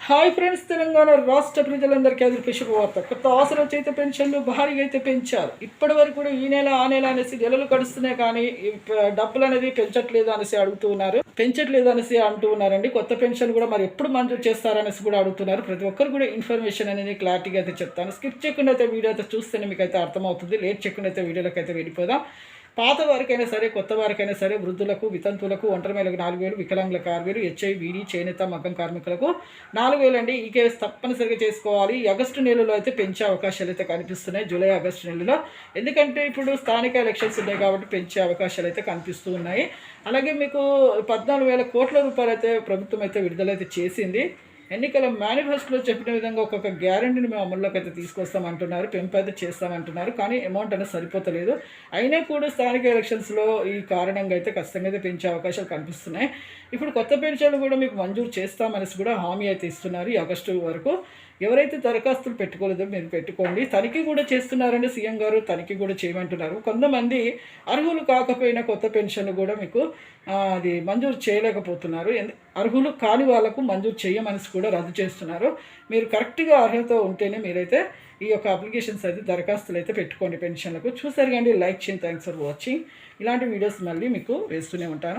Hi friends, Telangana రాష్ట్ర ప్రజలందరికీ అదిరిపే శుభవార్త. కొత్త ఆసరా చేత పెన్షన్లు భారీగా అయితే పెంచారు. ఇప్పటి వరకు కూడా ఈ నెల ఆ నెల అనేసి నెలలు గడుస్తున్నాయి, కానీ డబ్బులు అనేది పెంచట్లేదు అనేసి అంటూ ఉన్నారండి. కొత్త పెన్షన్ కూడా మరి ఎప్పుడు మంజూరు చేస్తారనేసి కూడా అడుగుతున్నారు. ప్రతి ఒక్కరు కూడా ఇన్ఫర్మేషన్ అనేది క్లారిటీగా అయితే చెప్తాను. స్కిప్ చేయకుండా అయితే వీడియో అయితే చూస్తేనే మీకు అయితే అర్థమవుతుంది. లేట్ చేయకుండా అయితే వీడియోలోకి అయితే వెళ్ళిపోదాం. పాత వారికైనా సరే, కొత్త వారికైనా సరే, వృద్ధులకు, వితంతువులకు, ఒంటరి మహిళలకు 4,000, వికలాంగులకు 6,000, హెచ్ఐ, బీడీ, చేనేత, మగ్గం కార్మికులకు 4,000 అండి. ఈ కేసు తప్పనిసరిగా చేసుకోవాలి. ఈ ఆగస్టు నెలలో అయితే పెంచే అవకాశాలు అయితే కనిపిస్తున్నాయి, జూలై ఆగస్టు నెలలో. ఎందుకంటే ఇప్పుడు స్థానిక ఎలక్షన్స్ ఉన్నాయి కాబట్టి పెంచే అవకాశాలు అయితే కనిపిస్తూ ఉన్నాయి. అలాగే మీకు 14,000 కోట్ల రూపాయలు అయితే ప్రభుత్వం అయితే విడుదలైతే చేసింది. ఎన్నికల మేనిఫెస్టోలో చెప్పిన విధంగా ఒక్కొక్క గ్యారంటీని మేము అమల్లోకి అయితే తీసుకొస్తామంటున్నారు, పెంపు అయితే చేస్తామంటున్నారు. కానీ అమౌంట్ అనేది సరిపోతలేదు. అయినా కూడా స్థానిక ఎలక్షన్స్లో ఈ కారణంగా అయితే ఖచ్చితంగా అయితే పెంచే అవకాశాలు కనిపిస్తున్నాయి. ఇప్పుడు కొత్త పెన్షన్లు కూడా మీకు మంజూరు చేస్తామనేసి కూడా హామీ అయితే ఇస్తున్నారు. ఈ ఆగస్టు వరకు ఎవరైతే దరఖాస్తులు పెట్టుకోలేదో మీరు పెట్టుకోండి. తనిఖీ కూడా చేస్తున్నారండి, సీఎం గారు తనిఖీ కూడా చేయమంటున్నారు. కొంతమంది అర్హులు కాకపోయినా కొత్త పెన్షన్లు కూడా మీకు అది మంజూరు చేయలేకపోతున్నారు. అర్హులు కాని వాళ్లకు మంజూరు చేయమని కూడా రద్దు చేస్తున్నారు. మీరు కరెక్ట్గా అర్హత ఉంటేనే మీరైతే ఈ యొక్క అప్లికేషన్స్ అయితే దరఖాస్తులు అయితే పెట్టుకోండి పెన్షన్లకు. చూసారు కానీ లైక్ చేయండి. Thanks for watching. ఇలాంటి వీడియోస్ మళ్ళీ మీకు వేస్తూనే ఉంటాను.